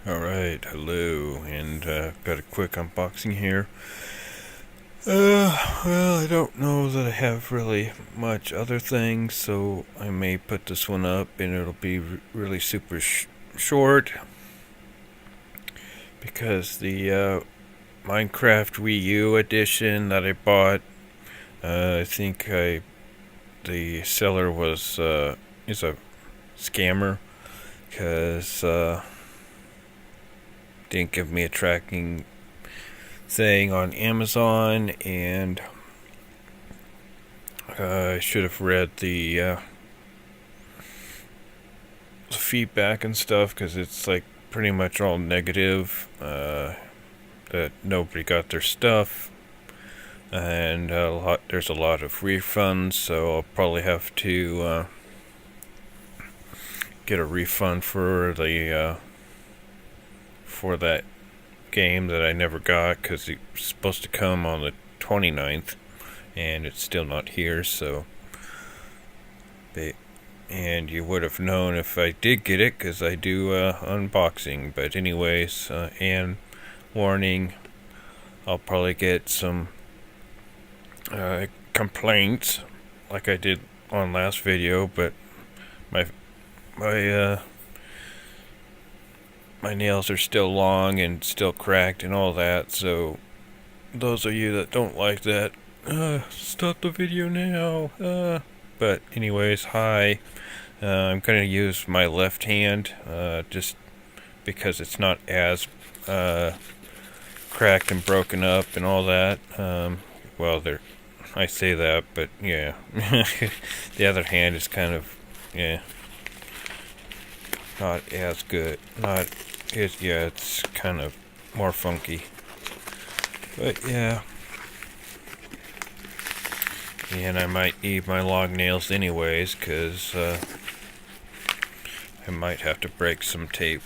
Alright, hello, and got a quick unboxing here. Well, I don't know that I have really much other things, so I may put this one up and it'll be really super short because the Minecraft Wii U edition that I bought, I think the seller is a scammer because didn't give me a tracking thing on Amazon, and I should have read the feedback and stuff because it's like pretty much all negative, that nobody got their stuff, and there's a lot of refunds, so I'll probably have to get a refund for that game that I never got because it was supposed to come on the 29th and it's still not here. So and you would have known if I did get it because I do unboxing. But anyways, and warning, I'll probably get some complaints like I did on last video, but my my my nails are still long and still cracked and all that, so those of you that don't like that, stop the video now. But anyways, hi. I'm going to use my left hand, just because it's not as cracked and broken up and all that. Well, I say that, but yeah. The other hand is kind of, yeah, not as good. It's kind of more funky. But yeah. And I might need my long nails anyways, because I might have to break some tape.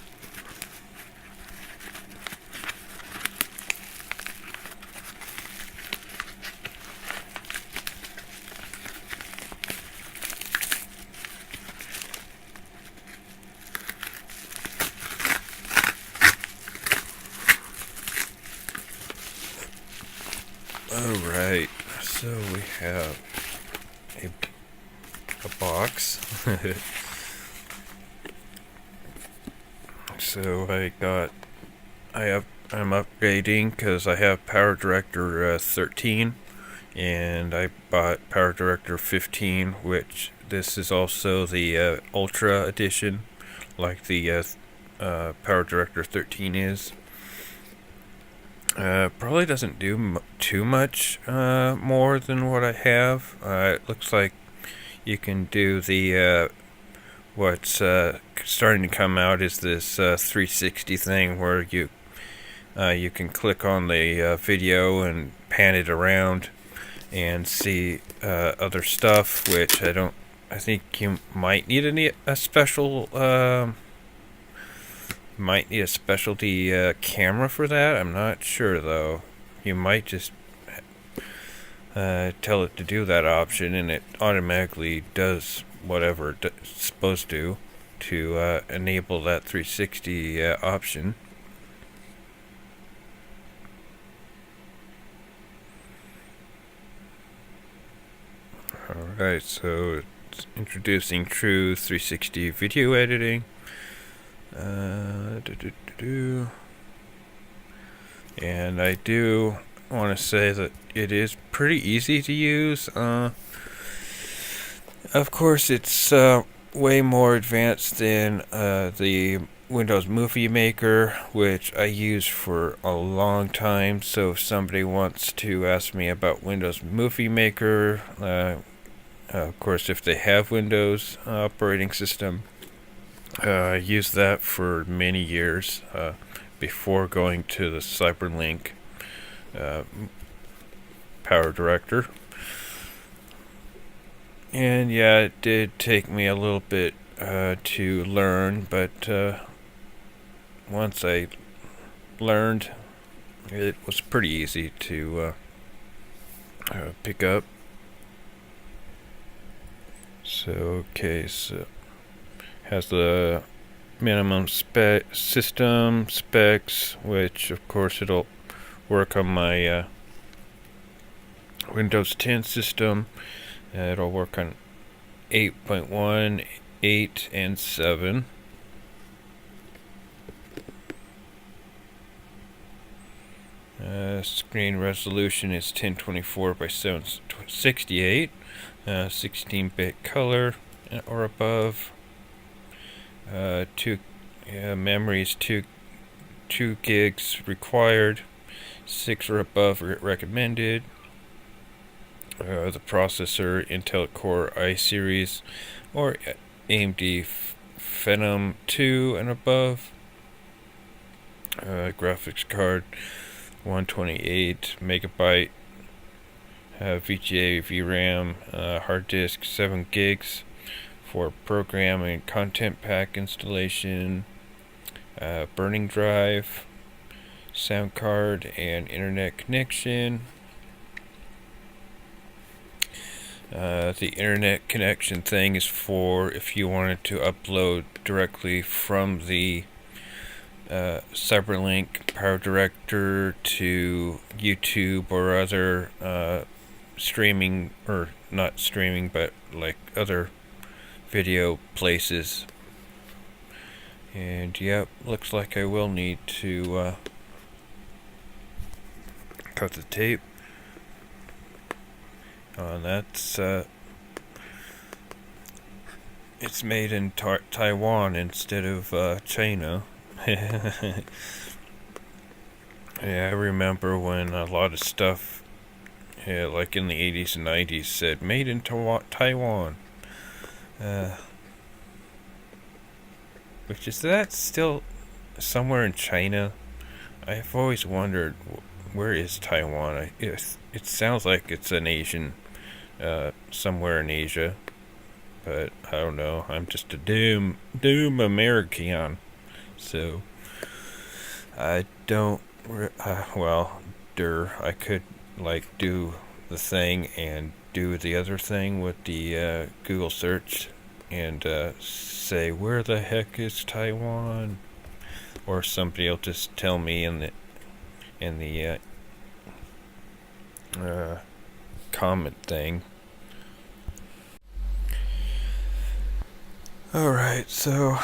Alright, so we have a box. So I'm upgrading because I have Power Director 13, and I bought Power Director 15, which this is also the Ultra Edition, like the Power Director 13 is. Probably doesn't do too much more than what I have. It looks like you can do the what's starting to come out is this 360 thing where you can click on the video and pan it around and see other stuff, which I think you might need a special might need a specialty camera for that. I'm not sure though. You might just tell it to do that option and it automatically does whatever it's supposed to enable that 360 option. Alright, so it's introducing True 360 video editing. And I do want to say that it is pretty easy to use. Of course, it's way more advanced than the Windows Movie Maker, which I used for a long time. So if somebody wants to ask me about Windows Movie Maker, of course, if they have Windows operating system, I used that for many years before going to the Cyberlink Power Director. And yeah, it did take me a little bit to learn, but once I learned, it was pretty easy to pick up. So, okay, so has the minimum system specs, which of course it'll work on my Windows 10 system. It'll work on 8.1, 8, and 7. Screen resolution is 1024 by 768, 16-bit color or above. Memory is 2 gigs required, 6 or above recommended. The processor Intel Core i series or AMD Phenom 2 and above. Graphics card 128 megabyte. VGA VRAM. Hard disk 7 gigs for program and content pack installation. Burning drive, sound card, and internet connection. The internet connection thing is for if you wanted to upload directly from the Cyberlink Power Director to YouTube or other streaming, or not streaming, but like other video places. And yep, looks like I will need to cut the tape. That's it's made in Taiwan instead of China. Yeah, I remember when a lot of stuff, like in the 80s and 90s, said made in Taiwan. Which is that still somewhere in China? I've always wondered, where is Taiwan? It sounds like it's an Asian, somewhere in Asia, but I don't know. I'm just a doom American, so I don't. I could like do the thing and do the other thing with the Google search and say where the heck is Taiwan, or somebody will just tell me in the comment thing. Alright, so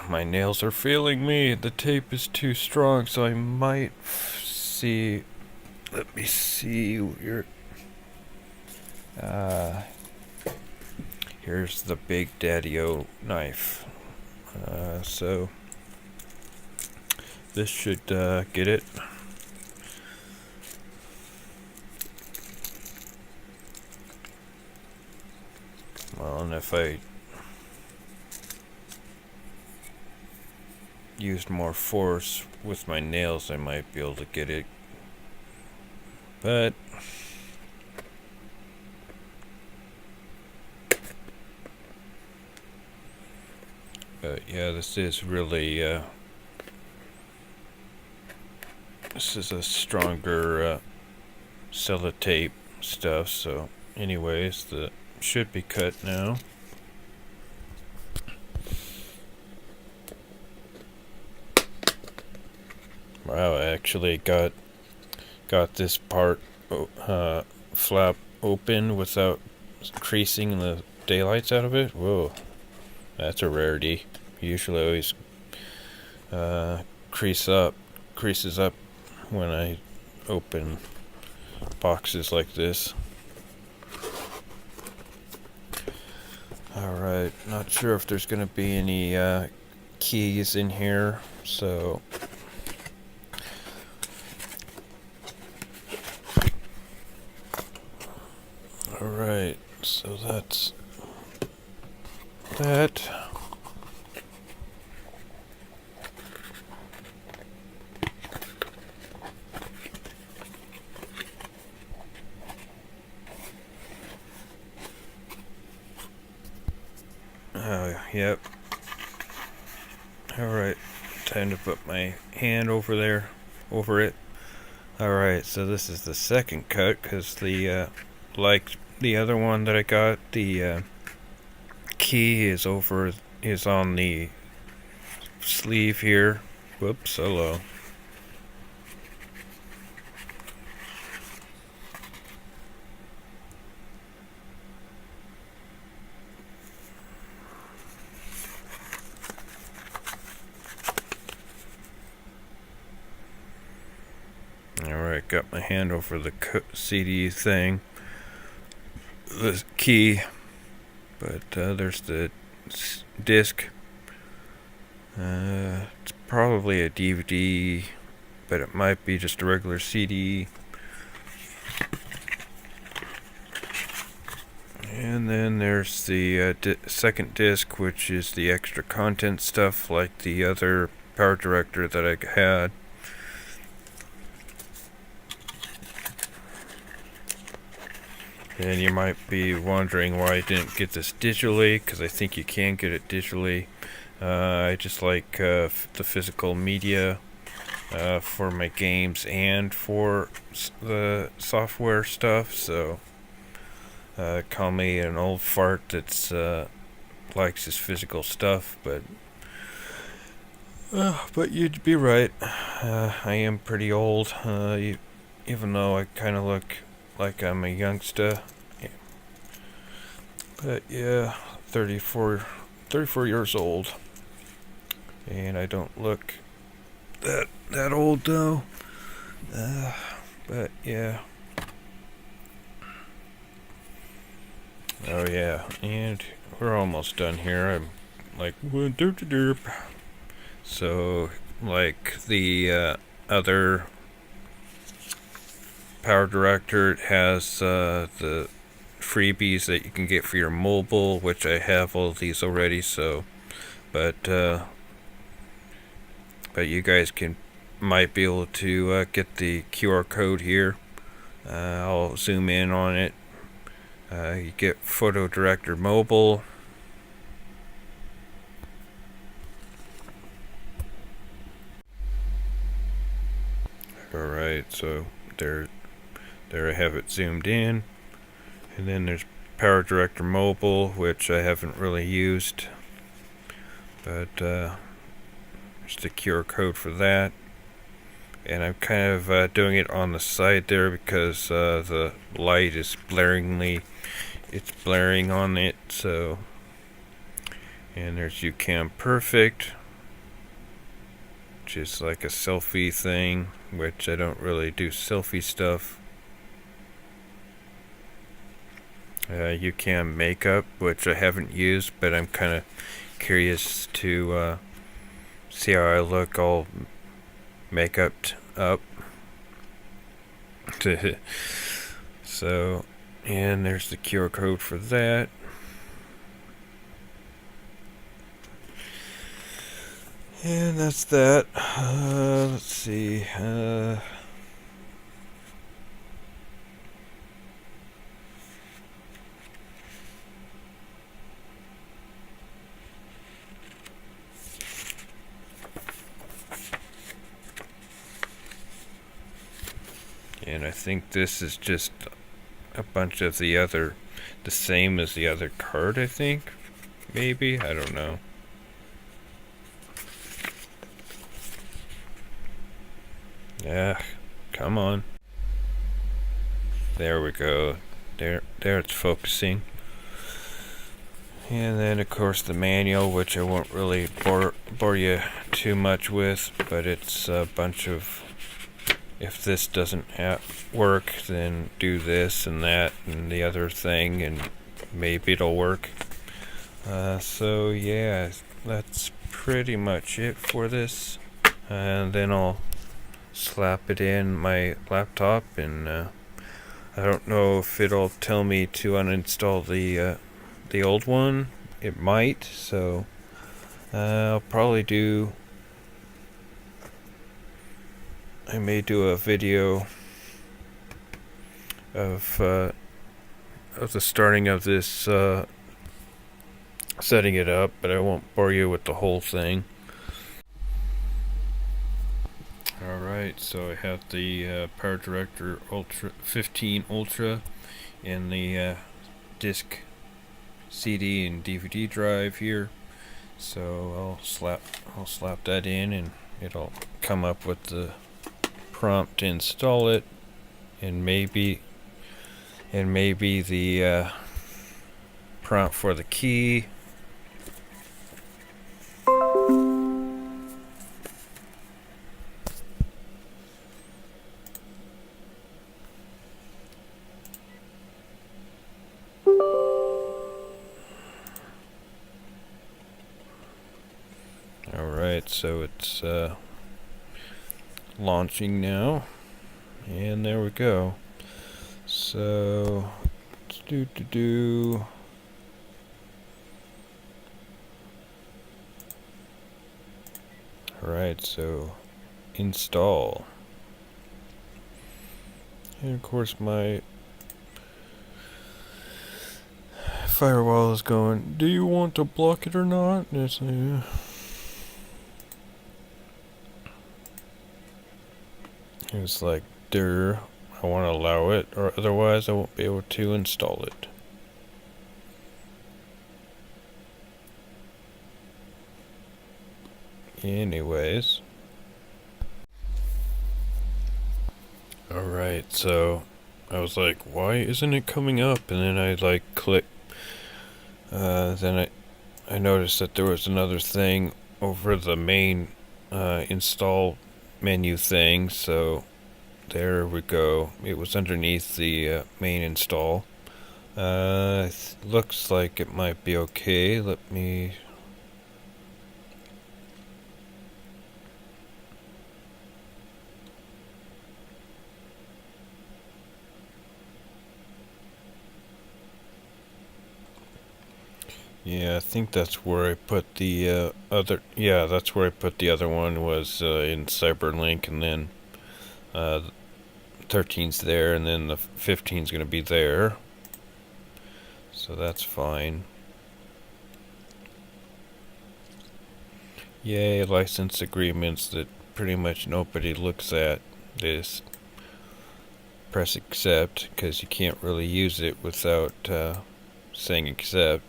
my nails are failing me. The tape is too strong, so I might see. Let me see your. Here's the Big Daddy-O knife. So this should get it. Well, and if I used more force with my nails, I might be able to get it. But yeah, this is really this is a stronger sellotape stuff. So anyways, the should be cut now. Wow, I actually got this part flap open without creasing the daylights out of it. Whoa, that's a rarity. Usually always creases up when I open boxes like this. Alright, not sure if there's gonna be any keys in here, so alright, so that's that. Yep. Alright, time to put my hand over it. Alright, so this is the second cut, because the like the other one that I got, the key is on the sleeve here. Whoops, hello. Alright, got my hand over the CD thing, the key, but there's the disc. It's probably a DVD, but it might be just a regular CD. And then there's the second disc, which is the extra content stuff like the other power director that I had. And you might be wondering why I didn't get this digitally, because I think you can get it digitally. I just like the physical media for my games and for the software stuff, so call me an old fart that's likes his physical stuff, but you'd be right. I am pretty old, even though I kind of look like I'm a youngster. Yeah. But yeah, 34 years old, and I don't look that old though. But yeah. Oh yeah, and we're almost done here. I'm like derp. So like the other power director, it has the freebies that you can get for your mobile, which I have all of these already, so but you guys might be able to get the QR code here. I'll zoom in on it. You get Photo Director Mobile. Alright, so there I have it zoomed in. And then there's Power Director Mobile, which I haven't really used, but there's the QR code for that. And I'm kind of doing it on the side there because the light is blaring on it. So, and there's UCam Perfect, which is like a selfie thing, which I don't really do selfie stuff. UCam Makeup, which I haven't used, but I'm kind of curious to see how I look all makeuped up. So, and there's the QR code for that. And that's that. Let's see. And I think this is just a bunch of the same as the other card, I think. Maybe, I don't know. Yeah, come on. There we go. There it's focusing. And then of course the manual, which I won't really bore you too much with, but it's a bunch of, if this doesn't work, then do this and that and the other thing, and maybe it'll work. So yeah, that's pretty much it for this. And then I'll slap it in my laptop, and I don't know if it'll tell me to uninstall the old one. It might, so I'll probably I may do a video of the starting of this, setting it up, but I won't bore you with the whole thing. Alright, so I have the Power Director Ultra 15 Ultra in the disc CD and DVD drive here. So I'll slap that in, and it'll come up with the prompt to install it, and maybe the prompt for the key. Alright, so it's launching now, and there we go. So alright, so install. And of course my firewall is going, do you want to block it or not? And it's like, it's like, I want to allow it, or otherwise I won't be able to install it. Anyways. Alright, so I was like, why isn't it coming up? And then I like click. Then I noticed that there was another thing over the main install menu thing, so there we go. It was underneath the main install. Looks like it might be okay. Let me... Yeah, I think that's where I put the other... Yeah, that's where I put the other one, was in Cyberlink, and then 13's there, and then the 15's going to be there. So that's fine. Yay, license agreements that pretty much nobody looks at. Just press accept, because you can't really use it without saying accept,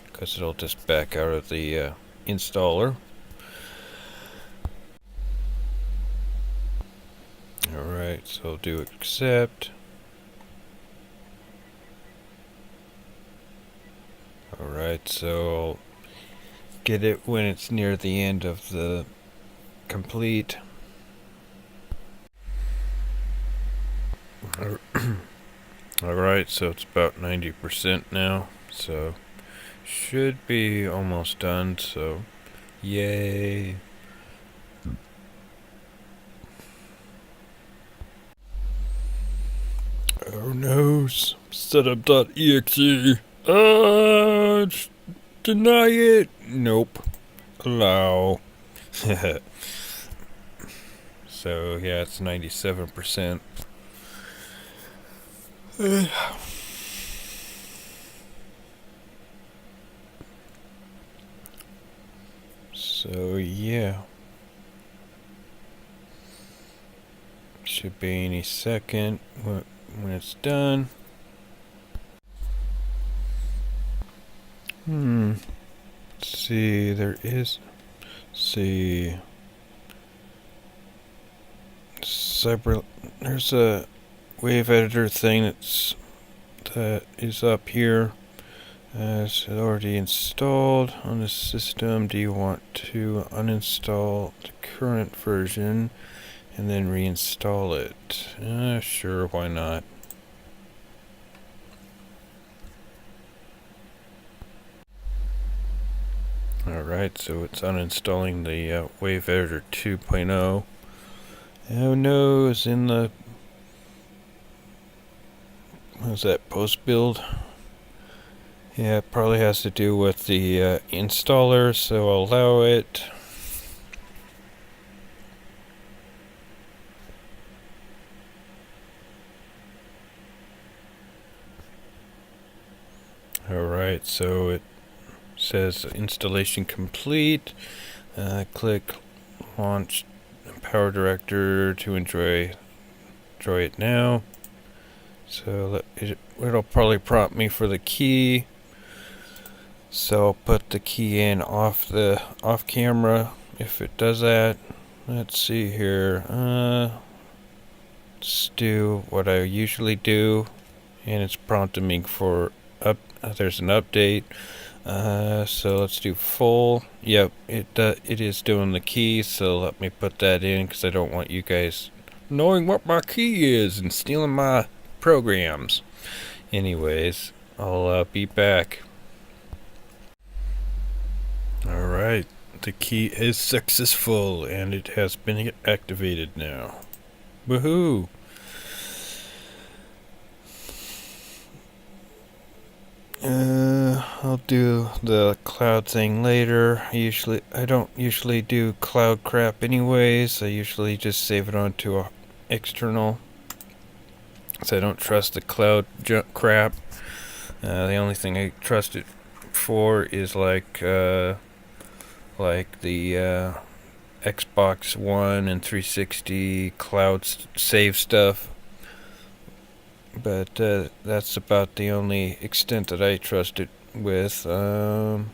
because it'll just back out of the installer. Alright, so I'll do accept. Alright, so I'll get it when it's near the end of the complete. Alright, so it's about 90% now, so should be almost done, so yay. Oh no, setup.exe. Deny it. Nope. Allow. So yeah, it's 97%. So yeah, should be any second when it's done. Let's see, there's a wave editor thing that is up here. It's already installed on the system. Do you want to uninstall the current version and then reinstall it? Sure, why not? Alright, so it's uninstalling the Wave Editor 2.0. Oh no, it's in the... what was that, post build? Yeah, it probably has to do with the installer, so I'll allow it. Alright, so it says installation complete. Click launch Power Director to enjoy it now. So it'll probably prompt me for the key. So I'll put the key in off camera if it does that. Let's see here. Let's do what I usually do, and it's prompting me for there's an update. So let's do full. Yep, it is doing the key, so let me put that in because I don't want you guys knowing what my key is and stealing my programs. Anyways, I'll be back. Alright, the key is successful and it has been activated now. Woohoo! I'll do the cloud thing later. I don't usually do cloud crap anyways. I usually just save it onto a external. So I don't trust the cloud crap. The only thing I trust it for is like the Xbox One and 360 cloud save stuff. But that's about the only extent that I trust it with. So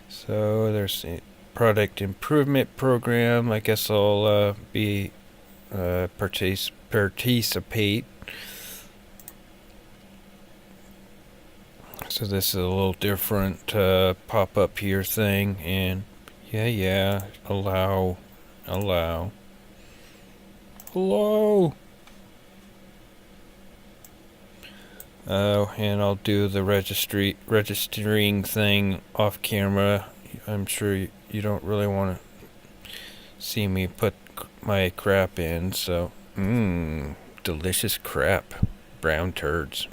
there's a product improvement program. I guess I'll be participate. So this is a little different pop-up here thing, and yeah, allow. Hello. And I'll do the registering thing off camera. I'm sure you don't really want to see me put my crap in, so delicious crap. Brown turds.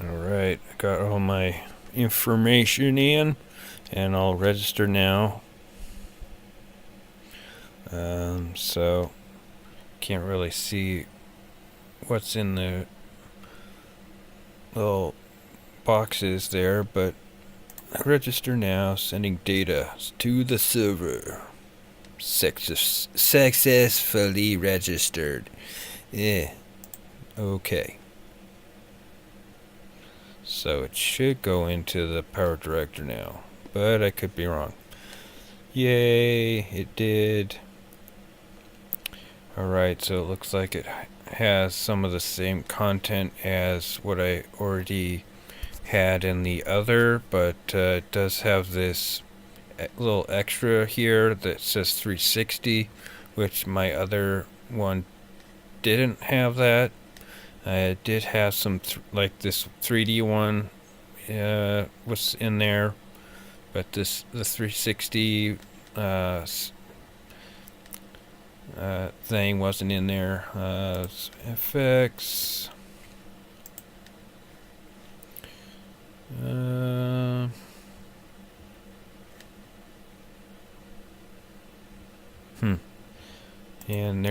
Alright, I got all my information in, and I'll register now. So can't really see what's in the little boxes there, but register now, sending data to the server. Successfully registered. Yeah. Okay. So it should go into the power director now, but I could be wrong. Yay, it did. Alright, so it looks like it has some of the same content as what I already had in the other, but it does have this little extra here that says 360, which my other one didn't have that. It did have some like this 3D one was in there, but the 360 thing wasn't in there. FX. And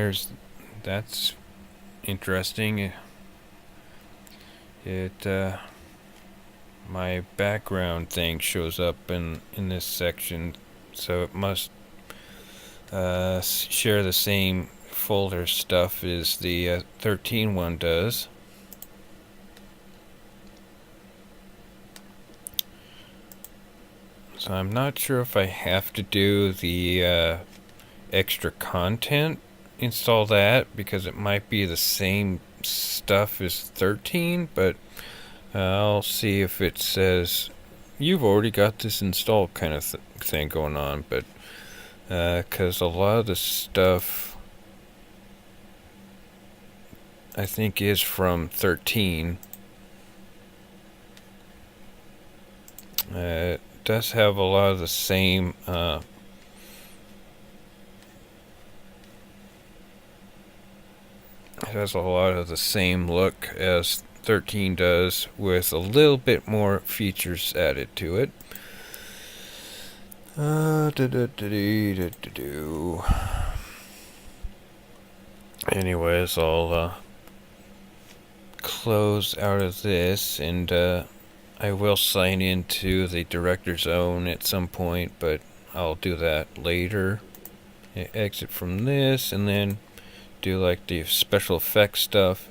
that's interesting. My background thing shows up in this section, so it must share the same folder stuff as the 13 one does. So I'm not sure if I have to do the extra content, install that, because it might be the same stuff as 13, but I'll see if it says you've already got this installed kind of thing going on, but because a lot of the stuff I think is from 13. It does have a lot of the same it has a lot of the same look as 13 does, with a little bit more features added to it. Anyways, I'll close out of this, and I will sign into the director's own at some point, but I'll do that later. Exit from this, and then do like the special effects stuff.